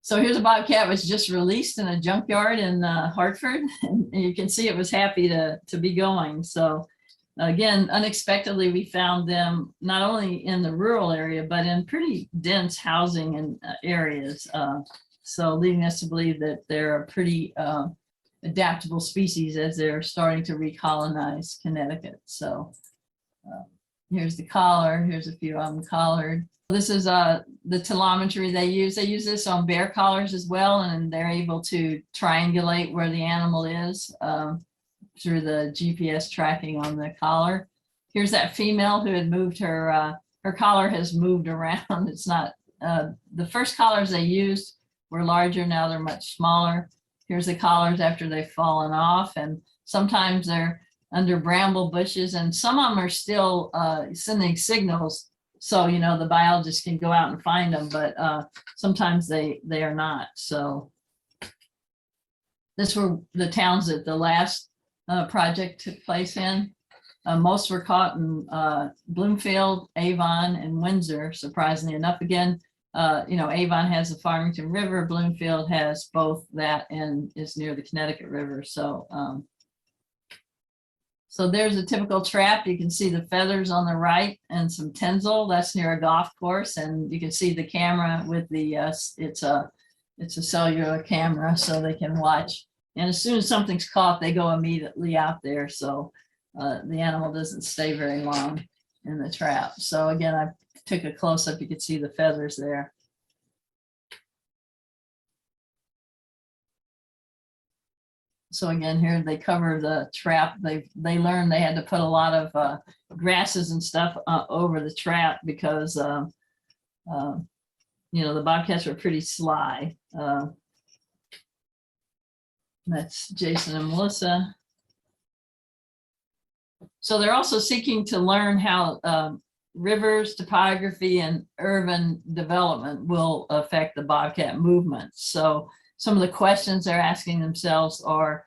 So here's a bobcat was just released in a junkyard in Hartford, and you can see it was happy to be going. So again, unexpectedly, we found them not only in the rural area, but in pretty dense housing and areas. So leading us to believe that they're a pretty adaptable species as they're starting to recolonize Connecticut. So here's the collar. Here's a few of them collared. This is the telemetry they use. They use this on bear collars as well, and they're able to triangulate where the animal is through the GPS tracking on the collar. Here's that female who had moved her, her collar has moved around. It's not, the first collars they used were larger, now they're much smaller. Here's the collars after they've fallen off, and sometimes they're under bramble bushes, and some of them are still sending signals. So, you know, the biologist can go out and find them, but sometimes they are not. So this were the towns that the last project took place in. Most were caught in Bloomfield, Avon, and Windsor, surprisingly enough. Again, you know, Avon has the Farmington River, Bloomfield has both that and is near the Connecticut River. So so there's a typical trap. You can see the feathers on the right and some tinsel. That's near a golf course, and you can see the camera with the it's a cellular camera, so they can watch. And as soon as something's caught, they go immediately out there. So the animal doesn't stay very long in the trap. So again, I took a close up. You could see the feathers there. So again, here they cover the trap. They learned they had to put a lot of grasses and stuff over the trap because you know, the bobcats were pretty sly. That's Jason and Melissa. So they're also seeking to learn how rivers, topography, and urban development will affect the bobcat movement. So some of the questions they're asking themselves are,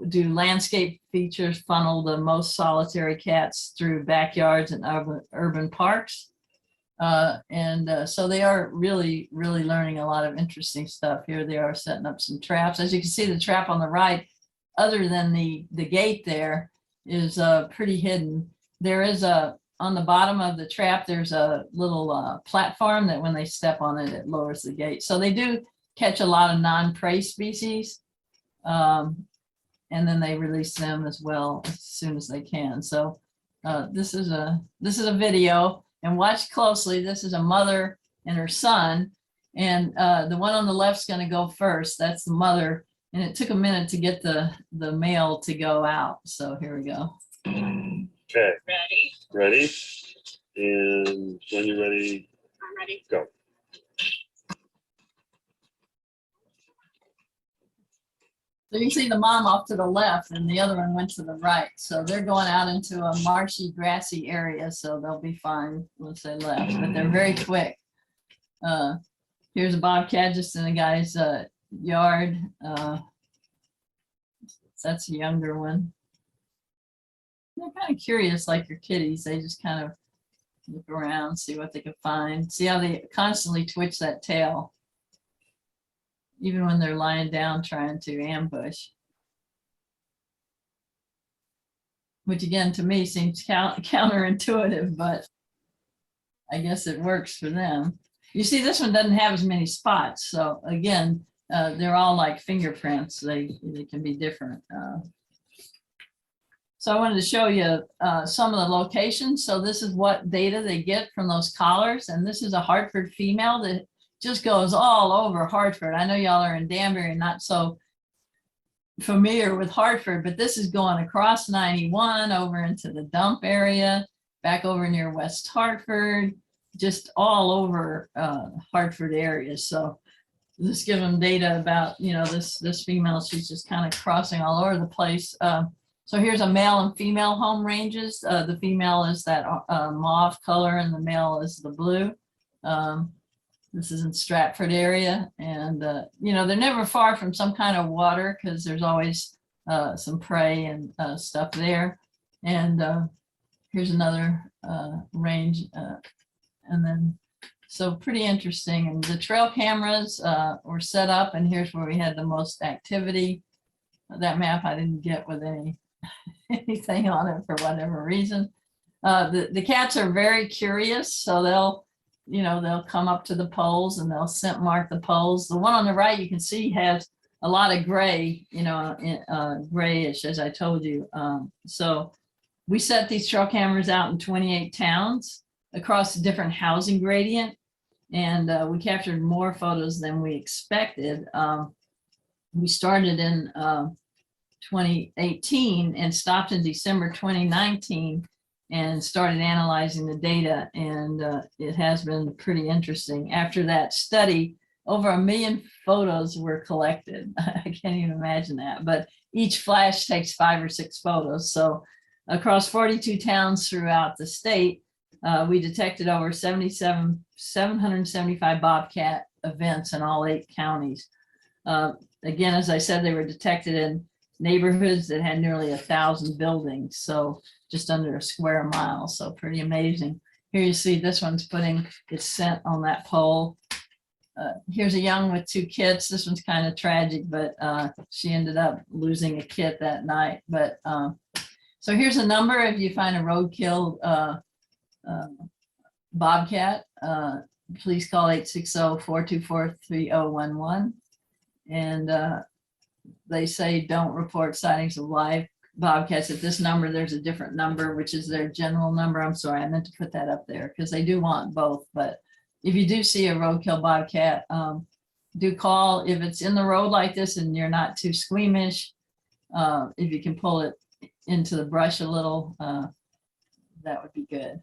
do landscape features funnel the most solitary cats through backyards and urban parks? So they are really learning a lot of interesting stuff. Here they are setting up some traps. As you can see, the trap on the right, other than the gate there, is pretty hidden. There is on the bottom of the trap, there's a little platform that when they step on it, it lowers the gate. So they do catch a lot of non-prey species, and then they release them as well as soon as they can. So this is a video, and watch closely. This is a mother and her son, and the one on the left is going to go first. That's the mother, and it took a minute to get the male to go out. So here we go. Okay. Ready? And when you're ready, I'm ready. go. So you see the mom off to the left and the other one went to the right. So they're going out into a marshy, grassy area, so they'll be fine once they left, but they're very quick. Here's a bobcat just in a guy's yard. That's a younger one. They're kind of curious, like your kitties. They just kind of look around, see what they can find. See how they constantly twitch that tail, even when they're lying down trying to ambush. Which again, to me, seems counterintuitive, but I guess it works for them. You see, this one doesn't have as many spots. So again, they're all like fingerprints. They can be different. So I wanted to show you some of the locations. So this is what data they get from those collars. And this is a Hartford female that just goes all over Hartford. I know y'all are in Danbury and not so familiar with Hartford, but this is going across 91 over into the dump area, back over near West Hartford, just all over Hartford area. So just give them data about, you know, this female, she's just kind of crossing all over the place. So here's a male and female home ranges. The female is that mauve color and the male is the blue. This is in Stratford area. And, you know, they're never far from some kind of water because there's always some prey and stuff there. And here's another range. And then, so pretty interesting. And the trail cameras were set up, and here's where we had the most activity. That map I didn't get with anything on it for whatever reason. The cats are very curious, so they'll come up to the poles and they'll scent mark the poles. The one on the right you can see has a lot of gray, you know, grayish, as I told you. So we set these trail cameras out in 28 towns across a different housing gradient, and we captured more photos than we expected. We started in 2018 and stopped in December 2019 and started analyzing the data, and it has been pretty interesting. After that study, over 1 million photos were collected. I can't even imagine that, but each flash takes 5 or 6 photos. So across 42 towns throughout the state, we detected over 775 bobcat events in all 8 counties. Again, as I said, they were detected in neighborhoods that had nearly 1,000 buildings, so just under a square mile, so pretty amazing. Here you see this one's putting its scent on that pole. Here's a young with 2 kits. This one's kind of tragic, but she ended up losing a kit that night. But so here's a number if you find a roadkill bobcat. Please call 860-424-3011. And they say don't report sightings of live bobcats at this number. There's a different number, which is their general number. I'm sorry, I meant to put that up there because they do want both. But if you do see a roadkill bobcat, do call. If it's in the road like this and you're not too squeamish, if you can pull it into the brush a little, that would be good.